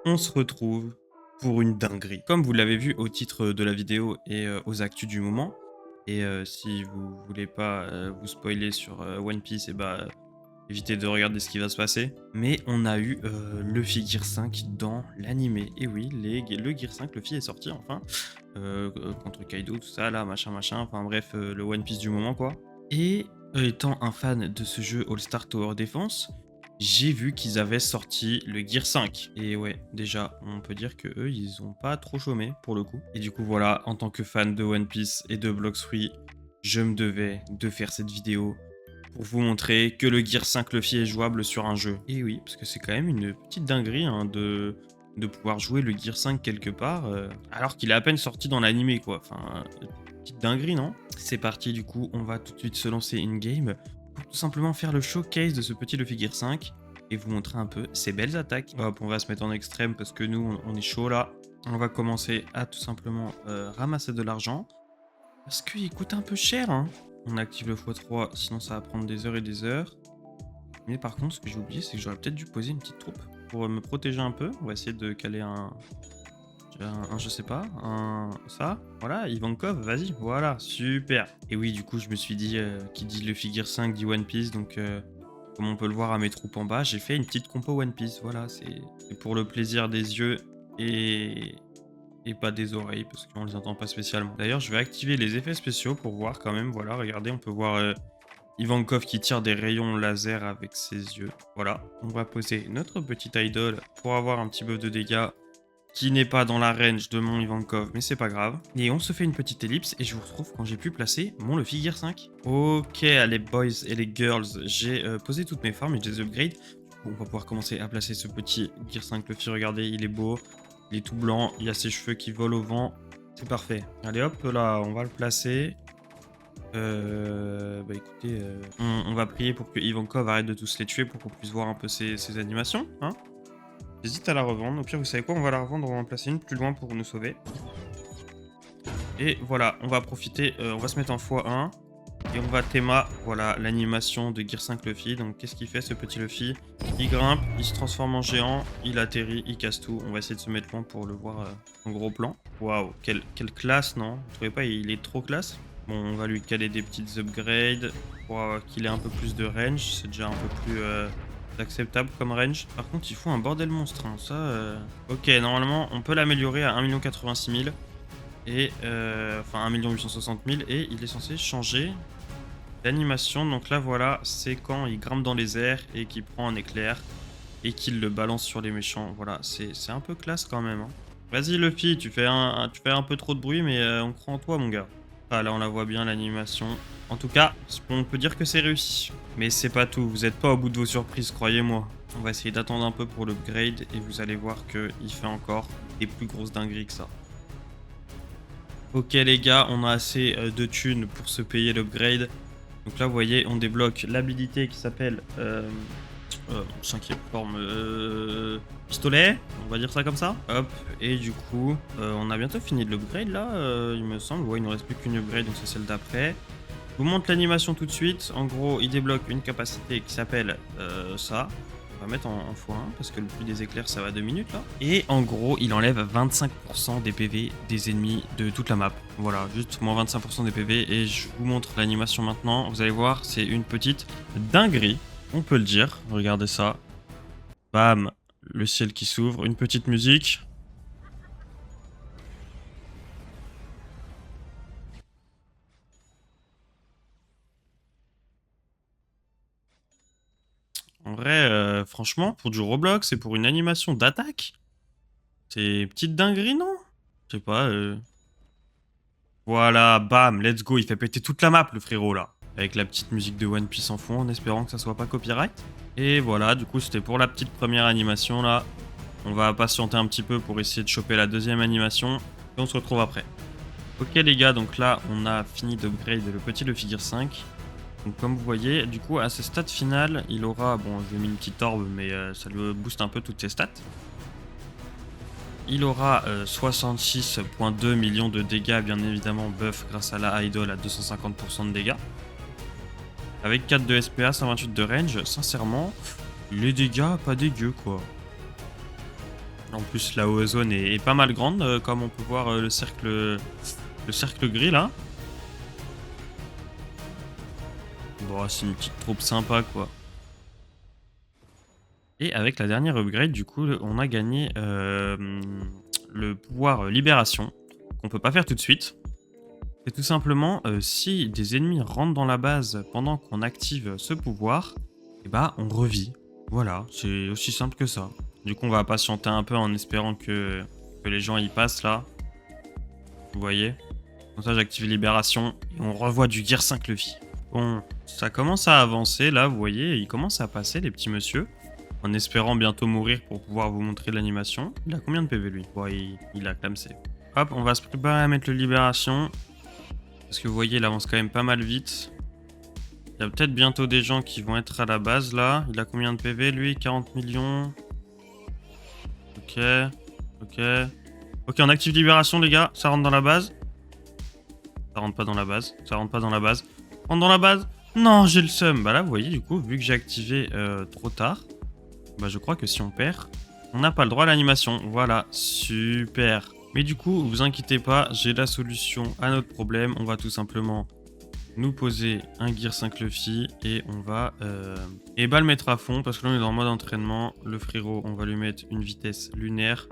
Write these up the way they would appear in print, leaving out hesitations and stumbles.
on se retrouve pour une dinguerie. Comme vous l'avez vu au titre de la vidéo et aux actus du moment, et si vous voulez pas vous spoiler sur One Piece, et bah évitez de regarder ce qui va se passer. Mais on a eu Luffy Gear 5 dans l'animé. Et oui, le Gear 5, Luffy est sorti enfin, contre Kaido, tout ça là, machin machin, enfin bref, le One Piece du moment quoi. Et étant un fan de ce jeu All Star Tower Defense, j'ai vu qu'ils avaient sorti le Gear 5. Et ouais, déjà, on peut dire que eux, ils ont pas trop chômé pour le coup. Et du coup, voilà, en tant que fan de One Piece et de Blox Free, je me devais de faire cette vidéo pour vous montrer que le Gear 5 Luffy est jouable sur un jeu. Et oui, parce que c'est quand même une petite dinguerie hein, de pouvoir jouer le Gear 5 quelque part, alors qu'il est à peine sorti dans l'animé, quoi. Enfin, petite dinguerie, non? C'est parti, du coup, on va tout de suite se lancer in-game pour tout simplement faire le showcase de ce petit Luffy Gear 5 et vous montrer un peu ses belles attaques. Hop, on va se mettre en extrême parce que nous, on est chaud là. On va commencer à tout simplement ramasser de l'argent parce qu'il coûte un peu cher, hein. On active le x3, sinon ça va prendre des heures et des heures. Mais par contre, ce que j'ai oublié, c'est que j'aurais peut-être dû poser une petite troupe pour me protéger un peu. On va essayer de caler je sais pas, ça, voilà, Ivankov, vas-y, voilà, super. Et oui, du coup, je me suis dit, qui dit le Figure 5 dit One Piece, donc comme on peut le voir à mes troupes en bas, j'ai fait une petite compo One Piece, voilà, c'est pour le plaisir des yeux et, et pas des oreilles, parce qu'on les entend pas spécialement. D'ailleurs, je vais activer les effets spéciaux pour voir quand même, voilà, regardez, on peut voir Ivankov qui tire des rayons laser avec ses yeux. Voilà, on va poser notre petite idole pour avoir un petit peu de dégâts qui n'est pas dans la range de mon Ivankov, mais c'est pas grave. Et on se fait une petite ellipse et je vous retrouve quand j'ai pu placer mon Luffy Gear 5. Ok, allez boys et les girls, j'ai posé toutes mes farms et je les upgrade. On va pouvoir commencer à placer ce petit Gear 5 Luffy, regardez, il est beau, il est tout blanc, il a ses cheveux qui volent au vent, c'est parfait. Allez hop, là, on va le placer. Bah écoutez, on va prier pour que Ivankov arrête de tous les tuer pour qu'on puisse voir un peu ses animations, hein. J'hésite à la revendre. Au pire, vous savez quoi? On va la revendre, on va en placer une plus loin pour nous sauver. Et voilà, on va profiter, on va se mettre en x1. Et on va théma, voilà, l'animation de Gear 5 Luffy. Donc, qu'est-ce qu'il fait, ce petit Luffy? Il grimpe, il se transforme en géant, il atterrit, il casse tout. On va essayer de se mettre loin pour le voir en gros plan. Waouh, quelle classe, non? Vous trouvez pas, il est trop classe? Bon, on va lui caler des petites upgrades pour qu'il ait un peu plus de range. C'est déjà un peu plus acceptable comme range. Par contre, il faut un bordel monstre, hein. Ça, ok, normalement, on peut l'améliorer à 1 086 000. Et enfin 1 860 000 et il est censé changer d'animation. Donc là voilà, c'est quand il grimpe dans les airs et qu'il prend un éclair et qu'il le balance sur les méchants. Voilà, c'est un peu classe quand même, hein. Vas-y Luffy, tu fais un peu trop de bruit mais on croit en toi mon gars. Ah là on la voit bien l'animation. En tout cas, on peut dire que c'est réussi. Mais c'est pas tout, vous êtes pas au bout de vos surprises, croyez-moi. On va essayer d'attendre un peu pour l'upgrade et vous allez voir qu'il fait encore des plus grosses dingueries que ça. Ok les gars, on a assez de thunes pour se payer l'upgrade. Donc là vous voyez, on débloque l'habilité qui s'appelle cinquième forme pistolet, on va dire ça comme ça. Hop, et du coup, on a bientôt fini de l'upgrade là, il me semble. Ouais, il ne reste plus qu'une upgrade, donc c'est celle d'après. Je vous montre l'animation tout de suite. En gros, il débloque une capacité qui s'appelle ça. On va mettre en x1 parce que le plus des éclairs ça va 2 minutes là. Et en gros, il enlève 25% des PV des ennemis de toute la map. Voilà, juste moins 25% des PV. Et je vous montre l'animation maintenant. Vous allez voir, c'est une petite dinguerie, on peut le dire. Regardez ça. Bam, le ciel qui s'ouvre, une petite musique. En vrai, franchement, pour du Roblox et pour une animation d'attaque, c'est petite dinguerie, non? Je sais pas. Voilà, bam, let's go. Il fait péter toute la map, le frérot, là. Avec la petite musique de One Piece en fond, en espérant que ça soit pas copyright. Et voilà, du coup, c'était pour la petite première animation, là. On va patienter un petit peu pour essayer de choper la deuxième animation. Et on se retrouve après. Ok, les gars, donc là, on a fini d'upgrade le petit Luffy Gear 5. Donc comme vous voyez, du coup, à ce stade final, il aura... Bon, je lui ai mis une petite orbe, mais ça lui booste un peu toutes ses stats. Il aura 66,2 millions de dégâts, bien évidemment, buff grâce à la idol à 250% de dégâts. Avec 4 de SPA, 128 de range, sincèrement, les dégâts, pas dégueu, quoi. En plus, la zone est pas mal grande, comme on peut voir le cercle gris là. Bon, c'est une petite troupe sympa quoi. Et avec la dernière upgrade, du coup, on a gagné le pouvoir libération, qu'on peut pas faire tout de suite. C'est tout simplement, si des ennemis rentrent dans la base pendant qu'on active ce pouvoir, et bah on revit. Voilà, c'est aussi simple que ça. Du coup, on va patienter un peu en espérant que les gens y passent là. Vous voyez? Comme ça, j'active libération et on revoit du Gear 5 Luffy. Bon, ça commence à avancer là, vous voyez, il commence à passer les petits monsieur. En espérant bientôt mourir pour pouvoir vous montrer l'animation. Il a combien de PV lui? Bon, il a clamsé. Hop, on va se préparer à mettre le libération. Parce que vous voyez, il avance quand même pas mal vite. Il y a peut-être bientôt des gens qui vont être à la base là. Il a combien de PV lui? 40 millions. Ok. Ok. Ok, on active libération les gars. Ça rentre dans la base. Ça rentre pas dans la base. Ça rentre pas dans la base. Rentre dans la base. Non, j'ai le seum. Bah là, vous voyez, du coup, vu que j'ai activé trop tard, bah je crois que si on perd, on n'a pas le droit à l'animation. Voilà, super. Mais du coup, vous inquiétez pas, j'ai la solution à notre problème. On va tout simplement nous poser un Gear 5 Luffy et on va le mettre à fond parce que là on est dans le mode entraînement. Le frérot, on va lui mettre une vitesse lunaire.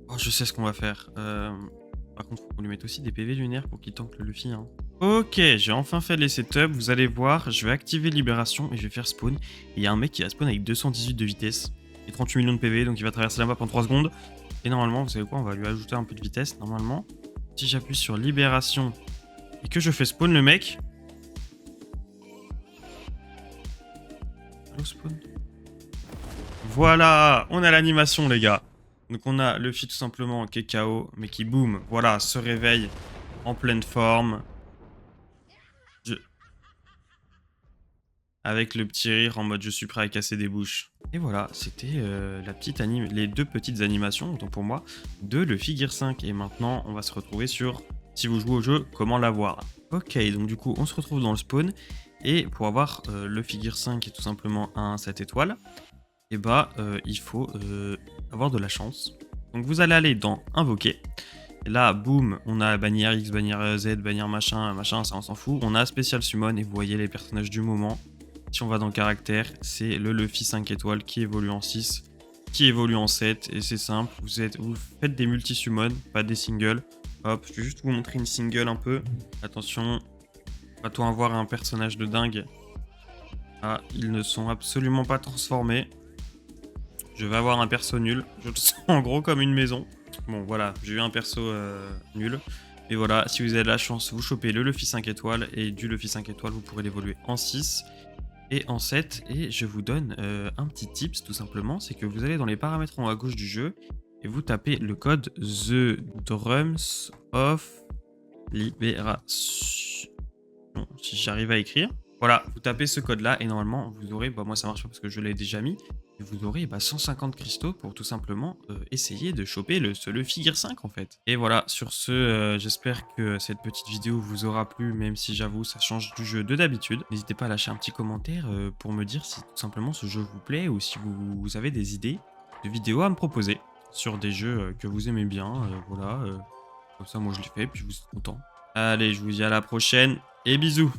Oh, je sais ce qu'on va faire. Par contre, faut qu'on lui mette aussi des PV lunaires pour qu'il tank le Luffy. Hein. Ok, j'ai enfin fait les setups. Vous allez voir, je vais activer Libération et je vais faire spawn. Et il y a un mec qui va spawn avec 218 de vitesse et 38 millions de PV, donc il va traverser la map en 3 secondes. Et normalement, vous savez quoi, on va lui ajouter un peu de vitesse. Normalement, si j'appuie sur Libération et que je fais spawn le mec... Allô, spawn? Voilà, on a l'animation les gars. Donc on a Luffy tout simplement qui est KO, mais qui boum, voilà, se réveille en pleine forme. Avec le petit rire en mode je suis prêt à casser des bouches. Et voilà, c'était les deux petites animations, autant pour moi, de Luffy Gear 5. Et maintenant, on va se retrouver sur, si vous jouez au jeu, comment l'avoir. Ok, donc du coup, on se retrouve dans le spawn. Et pour avoir Luffy Gear 5 et tout simplement un 7 étoiles, et bah, il faut avoir de la chance. Donc vous allez aller dans Invoquer. Et là, boum, on a bannière X, bannière Z, bannière machin, ça on s'en fout. On a Spécial Summon et vous voyez les personnages du moment. Si on va dans caractère, c'est le Luffy 5 étoiles qui évolue en 6, qui évolue en 7. Et c'est simple, vous faites des multi-summons, pas des singles. Hop, je vais juste vous montrer une single un peu. Attention, va-t-on avoir un personnage de dingue? Ah, ils ne sont absolument pas transformés. Je vais avoir un perso nul. Je le sens en gros comme une maison. Bon, voilà, j'ai eu un perso nul. Et voilà, si vous avez de la chance, vous chopez le Luffy 5 étoiles. Et du Luffy 5 étoiles, vous pourrez l'évoluer en 6 et en 7. Et je vous donne un petit tips, tout simplement. C'est que vous allez dans les paramètres en haut à gauche du jeu. Et vous tapez le code The Drums of Libération. Si j'arrive à écrire. Voilà, vous tapez ce code-là et normalement, vous aurez, bah moi ça marche pas parce que je l'ai déjà mis, et vous aurez 150 cristaux pour tout simplement essayer de choper ce Luffy Gear 5 en fait. Et voilà, sur ce, j'espère que cette petite vidéo vous aura plu, même si j'avoue, ça change du jeu de d'habitude. N'hésitez pas à lâcher un petit commentaire pour me dire si tout simplement ce jeu vous plaît ou si vous avez des idées de vidéos à me proposer sur des jeux que vous aimez bien. Voilà, comme ça moi je l'ai fait, puis vous êtes content. Allez, je vous dis à la prochaine et bisous.